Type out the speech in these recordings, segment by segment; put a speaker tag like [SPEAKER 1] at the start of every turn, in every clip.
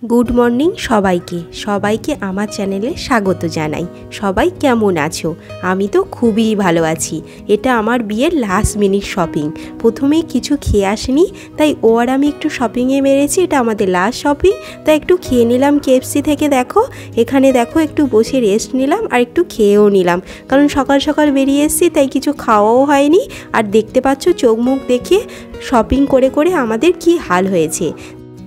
[SPEAKER 1] Good morning सबाइके आमार चैनेले स्वागत जानाई। सबाई केमन आछो? आमी तो खूबई भालो आछि। एटा आमार बियेर लास्ट मिनिट शपिंग। प्रथमे किछु खेये आसिनी, ताई ओ आर आमी एकटु शपिंगे मेरेछि। एटा आमादेर लास्ट शपिंग, ताई एकटु खेये निलाम केएफसी थेके। देखो एखाने देखो एकटु बसे रेस्ट निलाम और एकटु खेয়েও निलाम, कारण सकाल सकाल बेरिये एसेछि, ताई किछु खाওয়াও হয়নি। আর দেখতে পাচ্ছ চোখ মুখ দেখে शपिंग करे करे आमादेर कि हाल हयेছে।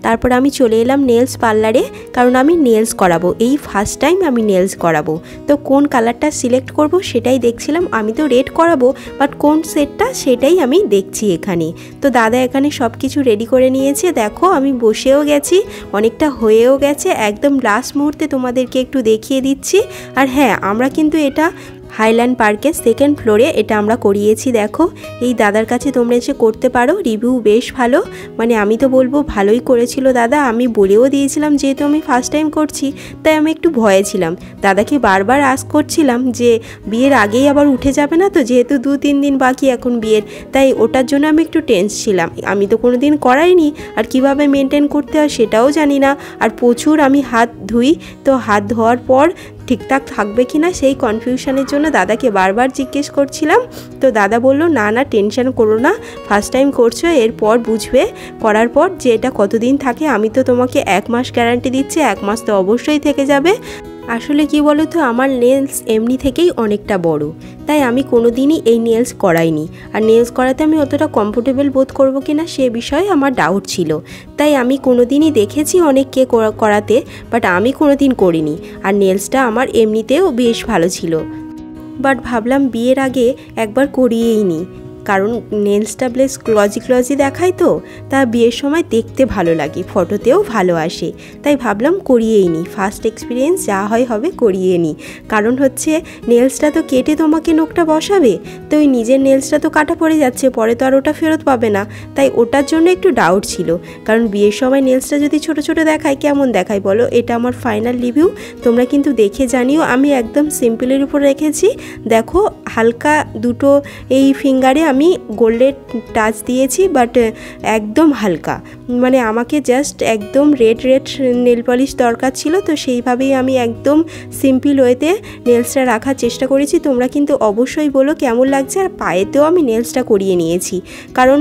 [SPEAKER 1] तारपर आमी चले एलाम नेल्स पार्लारे, कारण आमी नेल्स कराबो। एई फार्स्ट टाइम आमी नेल्स कराबो, तो कोन कालारटा सिलेक्ट करब सेटाई देखছিলাম। आमी तो रेड कराबो, बाट कोन सेटटा सेटाई आमी देखছি एखाने। तो दादा एखाने सबकिছু रेडी करे निয়েছে। देखो आमी बसेও গেছি, অনেকটা হয়েও গেছে। একদম লাস্ট মুহূর্তে তোমাদেরকে একটু দেখিয়ে দিচ্ছি। আর হ্যাঁ, আমরা কিন্তু এটা हाईलैंड पार्के सेकेंड फ्लोरे एटा आमरा करिएछि। देखो এই দাদার কাছে তোমরা এসে করতে পারো, রিভিউ বেশ ভালো। মানে আমি তো বলবো ভালোই করেছিল দাদা। আমি বলেও দিয়েছিলাম যেহেতু আমি ফার্স্ট টাইম করছি, তাই আমি একটু ভয়ে ছিলাম। দাদাকে বারবার আস্ক করছিলাম যে বিয়ের আগেই আবার উঠে যাবে না তো, যেহেতু 2-3 দিন বাকি এখন বিয়ের, তাই ওটার জন্য আমি একটু টেন্স ছিলাম। আমি তো কোনো দিন করাইনি, আর কিভাবে মেনটেন করতে হয় সেটাও জানি না। আর প্রচুর আমি হাত ধুই, তো হাত ধোয়ার পর ঠিকঠাক থাকবে কিনা সেই কনফিউশনের জন্য দাদাকে বারবার জিজ্ঞেস করছিলাম। তো দাদা বললো না না টেনশন করো না, ফার্স্ট টাইম করছো, এরপর বুঝবে করার পর যে এটা কতদিন থাকে। আমি তো তোমাকে 1 মাস গ্যারান্টি দিচ্ছি, 1 মাস তো অবশ্যই থেকে যাবে। আসলে কি বলো তো, আমার নেলস এমনি থেকেই অনেকটা বড়, তাই আমি কোনো দিনই এই নেলস করাইনি। আর নেলস করাতে আমি অতটা কমফোর্টেবল বোধ করবো কিনা সে বিষয়ে আমার ডাউট ছিল, তাই আমি কোনো দিনই দেখেছি অনেককে করাতে, বাট আমি কোনো দিন করিনি। আর নেলসটা আমার এমনিতেও বেশ ভালো ছিল, বাট ভাবলাম বিয়ের আগে একবার করিয়েই নিই, কারণ নেলসটা বেশ ক্লজি দেখায়, তো তা বিয়ের সময় দেখতে ভালো লাগে, ফটোতেও ভালো আসে, তাই ভাবলাম করিয়েই নিই। ফার্স্ট এক্সপিরিয়েন্স যা হয় হবে করিয়ে নিই। কারণ হচ্ছে নেলসটা তো কেটে তোমাকে নখটা বসাবে, তো ওই নিজের নেলসটা তো কাটা পড়ে যাচ্ছে, পরে তো আর ওটা ফেরত পাবে না, তাই ওটার জন্য একটু ডাউট ছিল। কারণ বিয়ের সময় নেলসটা যদি ছোট ছোট দেখায় কেমন দেখায় বলো। এটা আমার ফাইনাল রিভিউ, তোমরা কিন্তু দেখে জানিও। আমি একদম সিম্পলের উপর রেখেছি। দেখো হালকা দুটো এই ফিঙ্গারে আমি গোল্ডের টাচ দিয়েছি, বাট একদম হালকা, মানে আমাকে জাস্ট একদম রেড নেল পলিশ দরকার ছিল, তো সেইভাবেই আমি একদম সিম্পল ওয়েতে নেলসটা রাখার চেষ্টা করেছি। তোমরা কিন্তু অবশ্যই বলো কেমন লাগছে। আর পায়েতেও আমি নেলসটা করিয়ে নিয়েছি, কারণ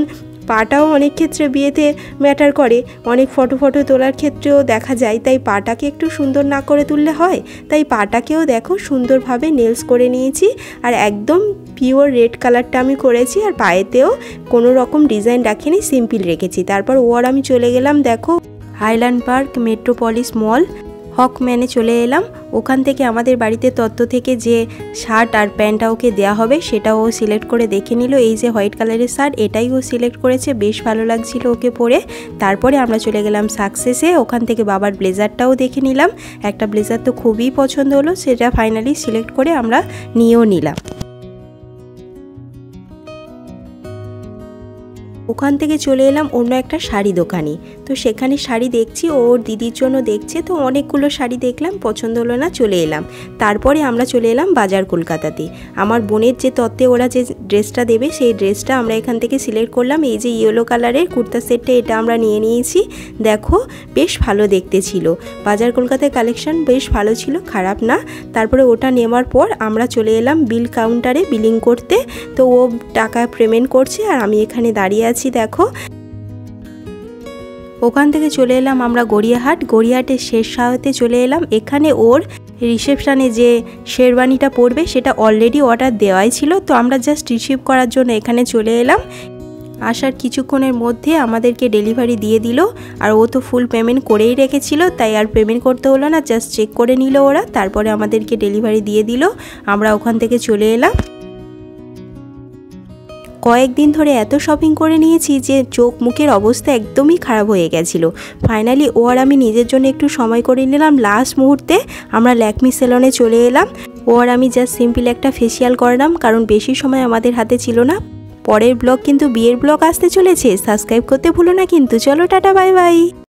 [SPEAKER 1] পাটাও অনেক ক্ষেত্রে বিয়েতে ম্যাটার করে, অনেক ফটো তোলার ক্ষেত্রেও দেখা যায়, তাই পাটাকে একটু সুন্দর না করে তুললে হয়, তাই পাটাকেও দেখো সুন্দরভাবে নেলস করে নিয়েছি। আর একদম পিওর রেড কালারটা আমি করেছি, আর পায়েতেও কোনো রকম ডিজাইন রাখিনি, সিম্পল রেখেছি। তারপর ওর আমি চলে গেলাম দেখো হাইল্যান্ড পার্ক মেট্রোপলিস মল হকম্যানে চলে এলাম। ওখান থেকে আমাদের বাড়িতে তত্ত্ব থেকে যে শার্ট আর প্যান্টটা ওকে দেওয়া হবে সেটাও ও সিলেক্ট করে দেখে নিল। এই যে হোয়াইট কালারের শার্ট, এটাই ও সিলেক্ট করেছে, বেশ ভালো লাগছিল ওকে পরে। তারপরে আমরা চলে গেলাম সাকসেসে, ওখান থেকে বাবার ব্লেজারটাও দেখে নিলাম। একটা ব্লেজার তো খুবই পছন্দ হলো, সেটা ফাইনালি সিলেক্ট করে আমরা নিয়েও নিলাম। ওখান থেকে চলে এলাম অন্য একটা শাড়ি দোকানে। তো সেখানে শাড়ি দেখছি, ওর দিদির জন্য দেখছে, তো অনেকগুলো শাড়ি দেখলাম, পছন্দ হলো না, চলে এলাম। তারপরে আমরা চলে এলাম বাজার কলকাতাতে। আমার বোনের যে তত্ত্বে ওরা যে ড্রেসটা দেবে সেই ড্রেসটা আমরা এখান থেকে সিলেক্ট করলাম। এই যে ইয়েলো কালারের কুর্তা সেটটা, এটা আমরা নিয়ে নিয়েছি। দেখো বেশ ভালো দেখতে ছিল, বাজার কলকাতায় কালেকশন বেশ ভালো ছিল, খারাপ না। তারপরে ওটা নেওয়ার পর আমরা চলে এলাম বিল কাউন্টারে বিলিং করতে। তো ও টাকা পেমেন্ট করছে আর আমি এখানে দাঁড়িয়ে আছি। দেখো ওখান থেকে চলে এলাম আমরা গড়িয়াহাটের শেষ সাহতে চলে এলাম। এখানে ওর রিসেপশানে যে শেরওয়ানিটা পরবে সেটা অলরেডি অর্ডার দেওয়াই ছিল, তো আমরা জাস্ট রিসিভ করার জন্য এখানে চলে এলাম। আসার কিছুক্ষণের মধ্যে আমাদেরকে ডেলিভারি দিয়ে দিল। আর ও তো ফুল পেমেন্ট করেই রেখেছিল, তাই আর পেমেন্ট করতে হলো না, জাস্ট চেক করে নিল ওরা, তারপরে আমাদেরকে ডেলিভারি দিয়ে দিল। আমরা ওখান থেকে চলে এলাম। কয়েকদিন ধরে এত শপিং করে নিয়েছি যে চোখ মুখের অবস্থা একদমই খারাপ হয়ে গেছিলো। ফাইনালি ও আর আমি নিজের জন্য একটু সময় করে নিলাম। লাস্ট মুহূর্তে আমরা ল্যাকমি সেলনে চলে এলাম। ও আর আমি জাস্ট সিম্পল একটা ফেসিয়াল করলাম, কারণ বেশি সময় আমাদের হাতে ছিল না। পরের ব্লগ কিন্তু বিয়ের ব্লগ আসতে চলেছে, সাবস্ক্রাইব করতে ভুলো না কিন্তু। চলো টাটা, বাই বাই।